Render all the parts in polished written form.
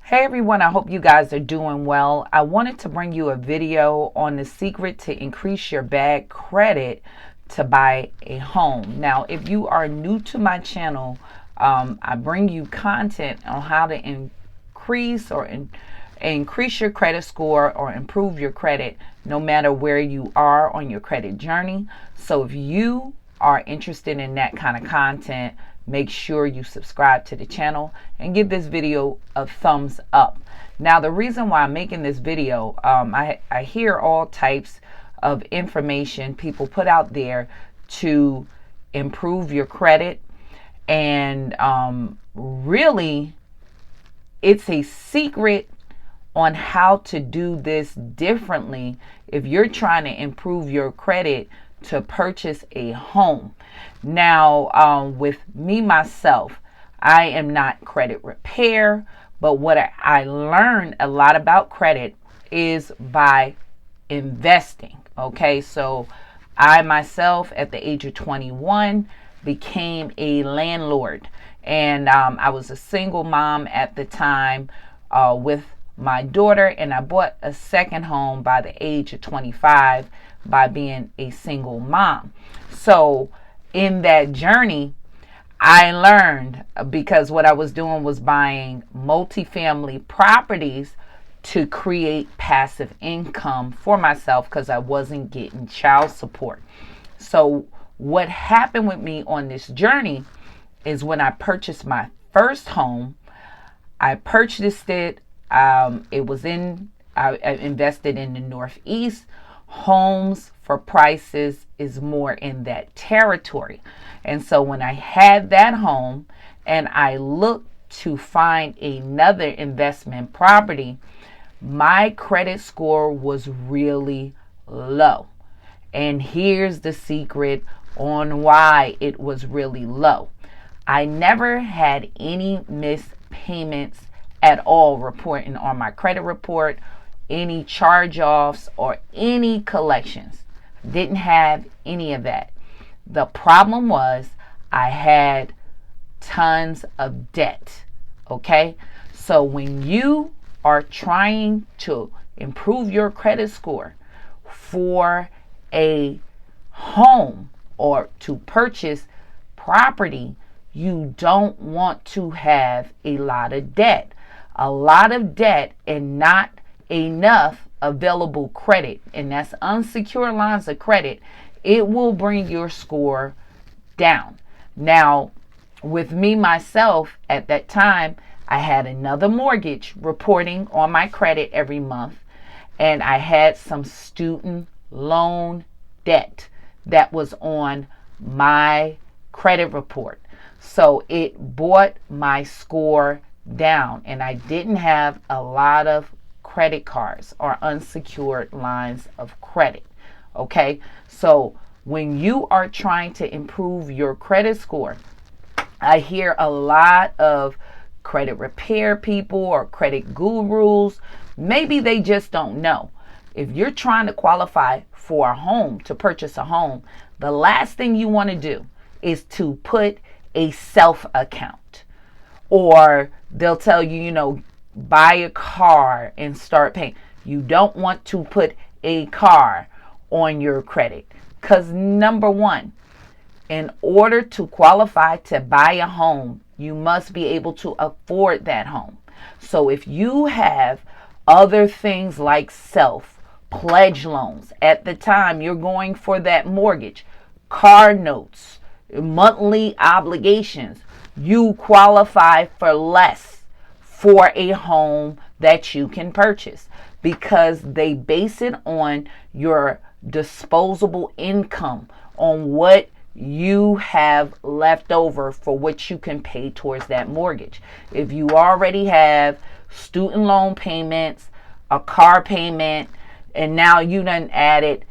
Hey everyone, I hope you guys are doing well. I wanted to bring you a video on the secret to increase your bad credit to buy a home. Now, if you are new to my channel, I bring you content on how to increase your credit score or improve your credit no matter where you are on your credit journey. So if you are interested in that kind of content, make sure you subscribe to the channel and give this video a thumbs up. Now, the reason why I'm making this video, I hear all types of information people put out there to improve your credit, and really it's a secret on how to do this differently if you're trying to improve your credit to purchase a home. Now, with me, myself, I am not credit repair, but what I learned a lot about credit is by investing. Okay, so I myself, at the age of 21, became a landlord, and I was a single mom at the time with my daughter, and I bought a second home by the age of 25 by being a single mom. So in that journey, I learned, because what I was doing was buying multifamily properties to create passive income for myself because I wasn't getting child support. So what happened with me on this journey is when I purchased my first home, I purchased it. I invested in the Northeast. Homes for prices is more in that territory. And so when I had that home and I looked to find another investment property, my credit score was really low. And here's the secret on why it was really low. I never had any missed payments at all reporting on my credit report, any charge-offs or any collections. Didn't have any of that. The problem was I had tons of debt. Okay, so when you are trying to improve your credit score for a home or to purchase property, you don't want to have a lot of debt. A lot of debt and not enough available credit, and that's unsecured lines of credit, it will bring your score down. Now, with me myself at that time, I had another mortgage reporting on my credit every month, and I had some student loan debt that was on my credit report. So it brought my score down, and I didn't have a lot of credit cards or unsecured lines of credit. Okay, so when you are trying to improve your credit score, I hear a lot of credit repair people or credit gurus. Maybe they just don't know. If you're trying to qualify for a home, to purchase a home, the last thing you want to do is to put a self account, or they'll tell you, buy a car and start paying. You don't want to put a car on your credit, because number one, in order to qualify to buy a home, you must be able to afford that home. So if you have other things like pledge loans, at the time you're going for that mortgage, car notes, monthly obligations, you qualify for less for a home that you can purchase, because they base it on your disposable income, on what you have left over for what you can pay towards that mortgage. If you already have student loan payments, a car payment, and now you done added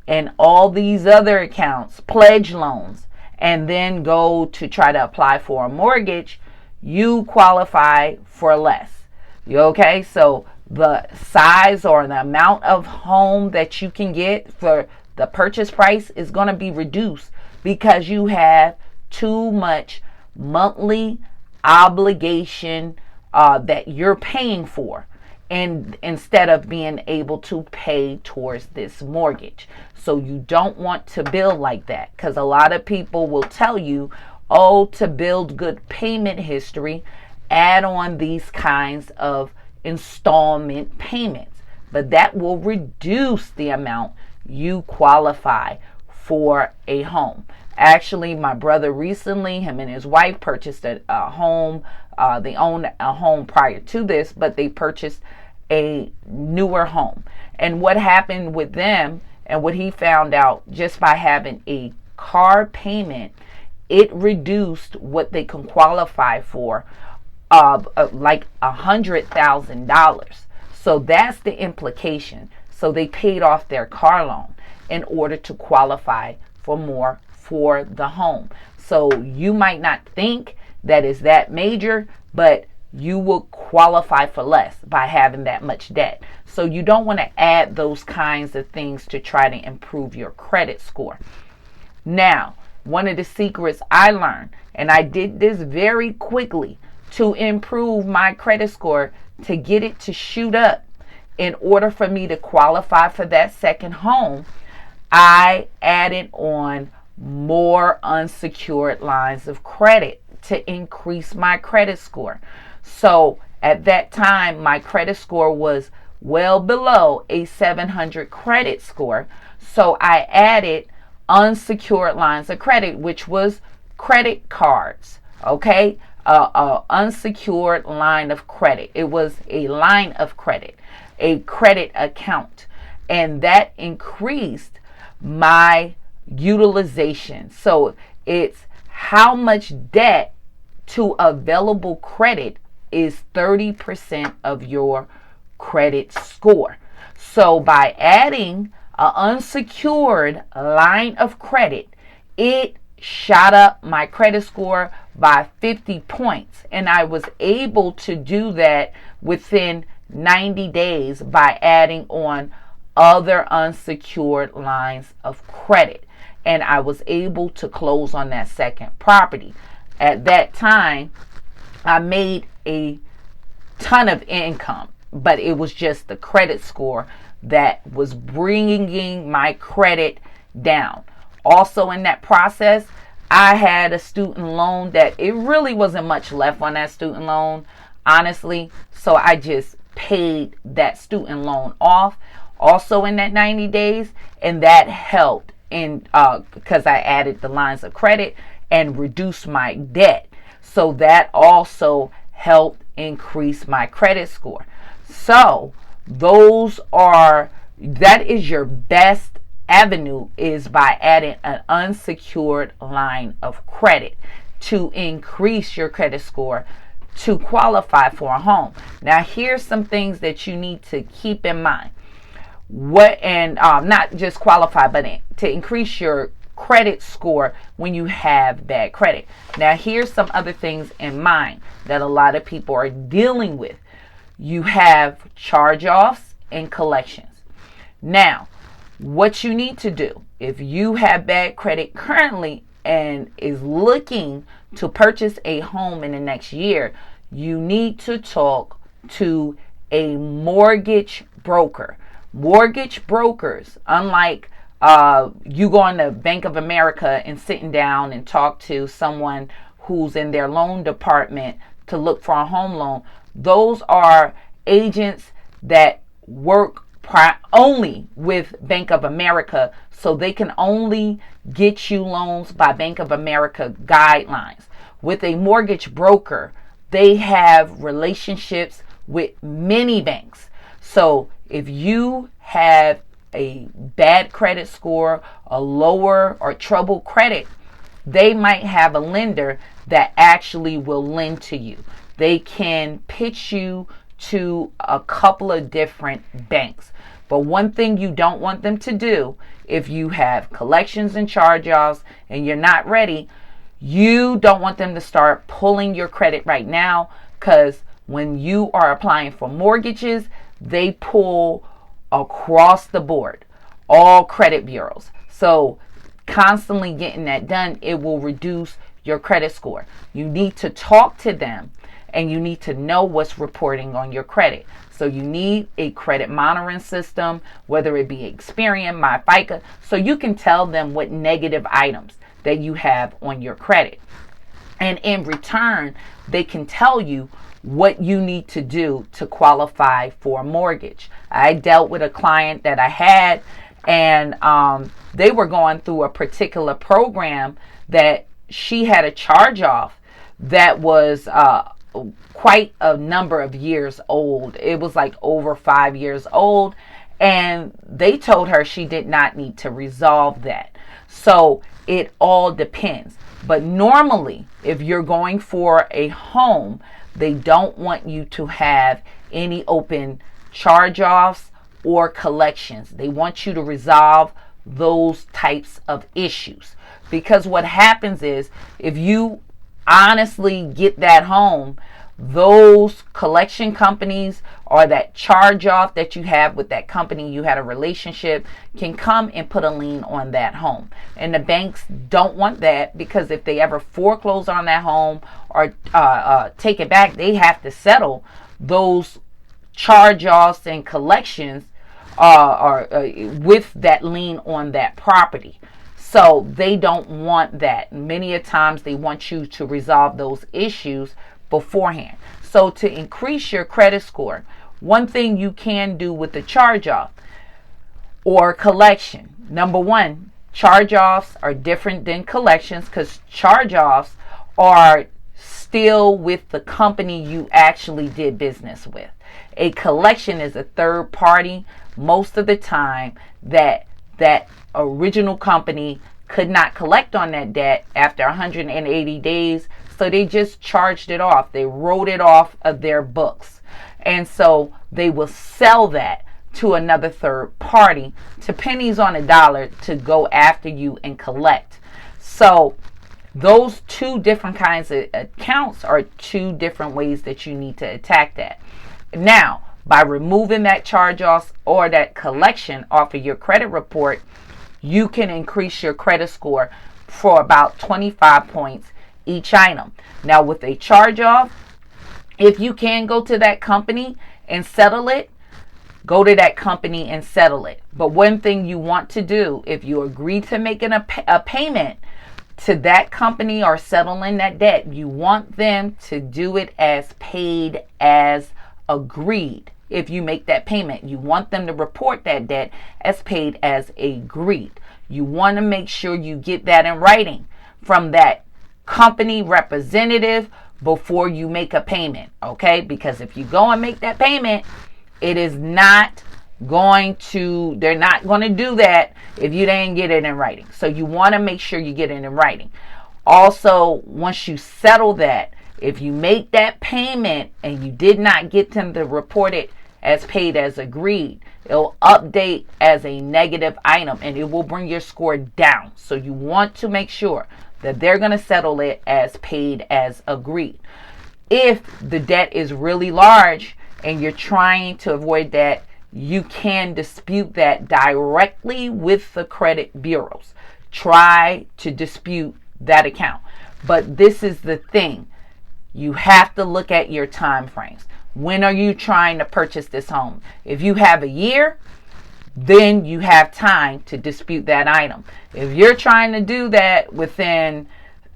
and all these other accounts, pledge loans, and then go to try to apply for a mortgage, you qualify for less. Okay, so the size or the amount of home that you can get for the purchase price is going to be reduced because you have too much monthly obligation that you're paying for, and instead of being able to pay towards this mortgage. So you don't want to build like that, because a lot of people will tell you, oh, to build good payment history, add on these kinds of installment payments, but that will reduce the amount you qualify for a home. Actually, my brother recently, him and his wife purchased a home. They owned a home prior to this, but they purchased a newer home. And what happened with them, and what he found out, just by having a car payment, it reduced what they can qualify for, like $100,000. So that's the implication. So they paid off their car loan in order to qualify for more for the home. So you might not think that is that major, but you will qualify for less by having that much debt. So you don't want to add those kinds of things to try to improve your credit score. Now, one of the secrets I learned, and I did this very quickly to improve my credit score, to get it to shoot up in order for me to qualify for that second home, I added on more unsecured lines of credit to increase my credit score. So at that time, my credit score was well below a 700 credit score. So I added unsecured lines of credit, which was credit cards. Okay, unsecured line of credit. It was a line of credit, a credit account, and that increased my utilization. So it's how much debt to available credit is 30% of your credit score. So by adding an unsecured line of credit, it shot up my credit score by 50 points. And I was able to do that within 90 days by adding on other unsecured lines of credit. And I was able to close on that second property. At that time, I made a ton of income, but it was just the credit score that was bringing my credit down. Also in that process, I had a student loan that it really wasn't much left on that student loan, honestly. So I just paid that student loan off also in that 90 days. And that helped because I added the lines of credit and reduced my debt. So that also helped increase my credit score. So that is your best avenue, is by adding an unsecured line of credit to increase your credit score to qualify for a home. Now, here's some things that you need to keep in mind. Not just qualify, but to increase your credit score when you have bad credit. Now, here's some other things in mind that a lot of people are dealing with. You have charge-offs and collections. Now, what you need to do if you have bad credit currently and is looking to purchase a home in the next year, you need to talk to a mortgage broker. Mortgage brokers, unlike you going to Bank of America and sitting down and talk to someone who's in their loan department to look for a home loan, those are agents that work only with Bank of America, so they can only get you loans by Bank of America guidelines. With a mortgage broker, they have relationships with many banks. So if you have a bad credit score, a lower or troubled credit, they might have a lender that actually will lend to you. They can pitch you to a couple of different banks. But one thing you don't want them to do, if you have collections and charge-offs and you're not ready, you don't want them to start pulling your credit right now, because when you are applying for mortgages, they pull across the board, all credit bureaus. So constantly getting that done, it will reduce your credit score. You need to talk to them and you need to know what's reporting on your credit. So you need a credit monitoring system, whether it be Experian, MyFICA, so you can tell them what negative items that you have on your credit. And in return, they can tell you what you need to do to qualify for a mortgage. I dealt with a client that I had, and they were going through a particular program that she had a charge off that was quite a number of years old. It was like over 5 years old, and they told her she did not need to resolve that. So it all depends. But normally, if you're going for a home, they don't want you to have any open charge-offs or collections. They want you to resolve those types of issues. Because what happens is, if you honestly get that home, those collection companies or that charge off that you have with that company you had a relationship can come and put a lien on that home. And the banks don't want that, because if they ever foreclose on that home or take it back, they have to settle those charge offs and collections with that lien on that property. So they don't want that. Many a times they want you to resolve those issues beforehand. So to increase your credit score, one thing you can do with the charge-off or collection. Number one, charge-offs are different than collections, because charge-offs are still with the company you actually did business with. A collection is a third party. Most of the time that original company could not collect on that debt after 180 days, so they just charged it off. They wrote it off of their books. And so they will sell that to another third party to pennies on a dollar to go after you and collect. So those two different kinds of accounts are two different ways that you need to attack that. Now, by removing that charge-off or that collection off of your credit report, you can increase your credit score for about 25 points each item. Now, with a charge-off, if you can go to that company and settle it, go to that company and settle it. But one thing you want to do, if you agree to making a payment to that company or settling that debt, you want them to do it as paid as agreed. If you make that payment, you want them to report that debt as paid as agreed. You want to make sure you get that in writing from that company representative before you make a payment, okay? Because if you go and make that payment, they're not going to do that if you didn't get it in writing. So you want to make sure you get it in writing. Also, once you settle that, if you make that payment and you did not get them to report it as paid as agreed, it'll update as a negative item and it will bring your score down. So you want to make sure that they're going to settle it as paid as agreed. If the debt is really large and you're trying to avoid that, you can dispute that directly with the credit bureaus. Try to dispute that account. But this is the thing. You have to look at your time frames. When are you trying to purchase this home? If you have a year, then you have time to dispute that item. If you're trying to do that within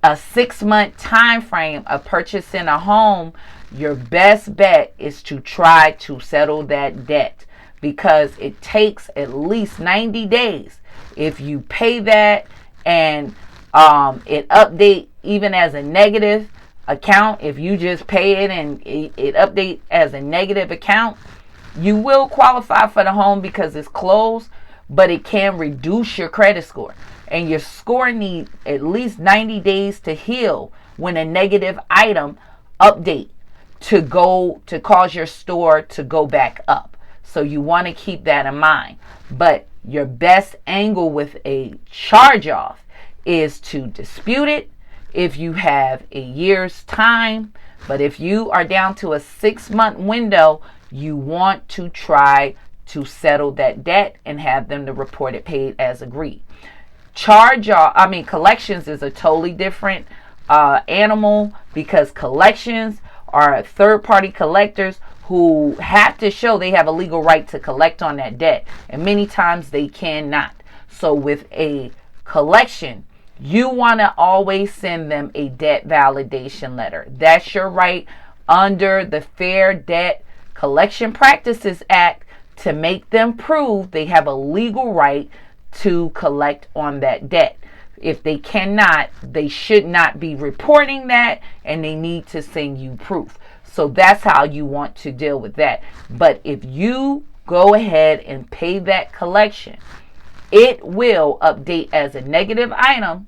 a 6-month time frame of purchasing a home, your best bet is to try to settle that debt, because it takes at least 90 days. If you pay that and it update even as a negative account, if you just pay it and it update as a negative account, you will qualify for the home because it's closed, but it can reduce your credit score. And your score needs at least 90 days to heal when a negative item update to cause your score to go back up. So you want to keep that in mind. But your best angle with a charge-off is to dispute it if you have a year's time. But if you are down to a 6-month window, you want to try to settle that debt and have them to report it paid as agreed. Collections is a totally different animal, because collections are third-party collectors who have to show they have a legal right to collect on that debt, and many times they cannot. So with a collection, you want to always send them a debt validation letter. That's your right under the Fair Debt Collection Practices Act to make them prove they have a legal right to collect on that debt. If they cannot, they should not be reporting that, and they need to send you proof. So that's how you want to deal with that. But if you go ahead and pay that collection, it will update as a negative item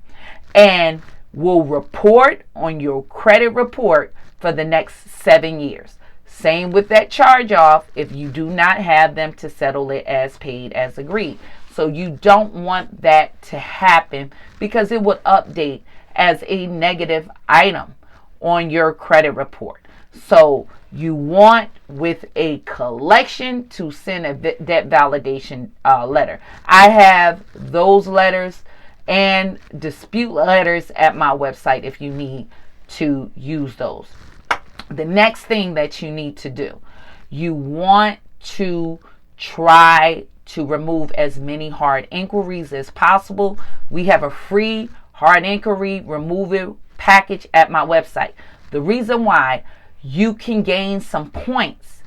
and will report on your credit report for the next 7 years. Same with that charge off if you do not have them to settle it as paid as agreed. So you don't want that to happen because it would update as a negative item on your credit report. So you want with a collection to send a debt validation letter. I have those letters and dispute letters at my website if you need to use those. The next thing that you need to do, you want to try to remove as many hard inquiries as possible. We have a free hard inquiry removal package at my website. The reason why, you can gain some points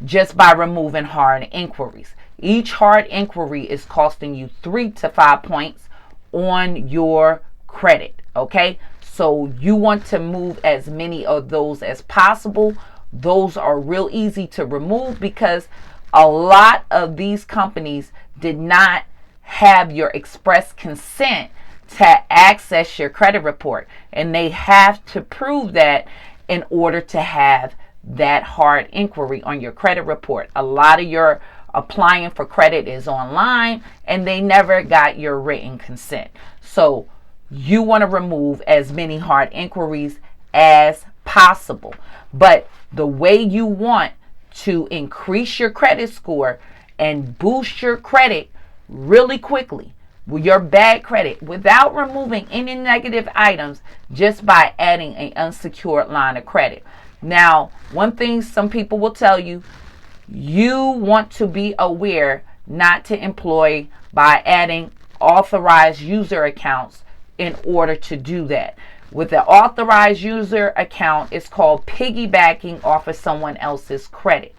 just by removing hard inquiries. Each hard inquiry is costing you 3 to 5 points on your credit. Okay, so you want to move as many of those as possible. Those are real easy to remove because a lot of these companies did not have your express consent to access your credit report, and they have to prove that in order to have that hard inquiry on your credit report. A lot of your applying for credit is online and they never got your written consent. So you want to remove as many hard inquiries as possible. But the way you want to increase your credit score and boost your credit really quickly with your bad credit without removing any negative items, just by adding an unsecured line of credit. Now, one thing some people will tell you, you want to be aware not to employ by adding authorized user accounts in order to do that. With the authorized user account, it's called piggybacking off of someone else's credit.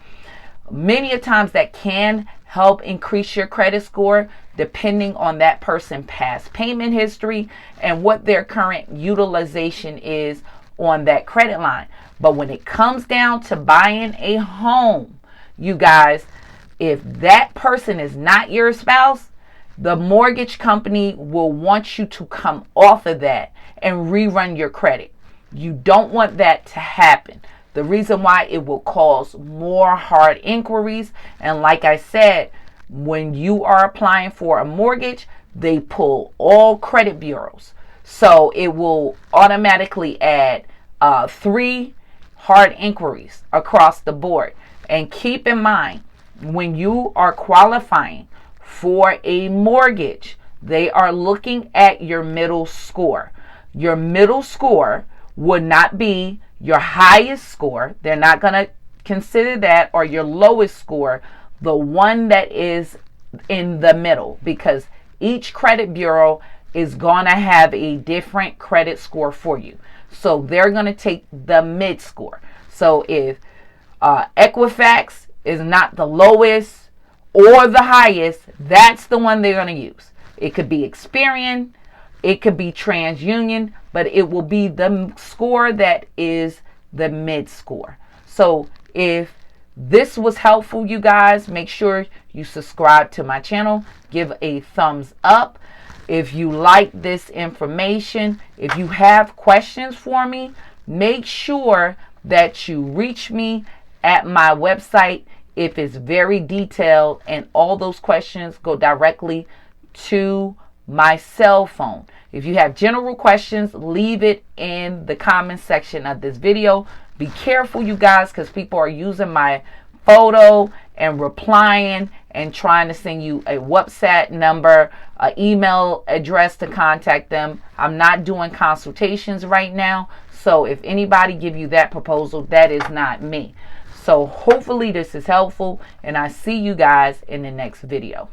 Many a times that can help increase your credit score depending on that person's past payment history and what their current utilization is on that credit line. But when it comes down to buying a home, you guys, if that person is not your spouse, the mortgage company will want you to come off of that and rerun your credit. You don't want that to happen. The reason why, it will cause more hard inquiries. And like I said, when you are applying for a mortgage, they pull all credit bureaus. So it will automatically add 3 hard inquiries across the board. And keep in mind, when you are qualifying for a mortgage, they are looking at your middle score. Your middle score would not be your highest score. They're not going to consider that, or your lowest score, the one that is in the middle, because each credit bureau is going to have a different credit score for you. So they're going to take the mid score. So if Equifax is not the lowest or the highest, that's the one they're going to use. It could be Experian, it could be TransUnion, but it will be the score that is the mid score. So if this was helpful, you guys, make sure you subscribe to my channel, give a thumbs up. If you like this information, if you have questions for me, make sure that you reach me at my website if it's very detailed, and all those questions go directly to my cell phone. If you have general questions, leave it in the comment section of this video. Be careful, you guys, because people are using my photo and replying and trying to send you a WhatsApp number, an email address to contact them. I'm not doing consultations right now, So if anybody give you that proposal, that is not me. So hopefully this is helpful, and I see you guys in the next video.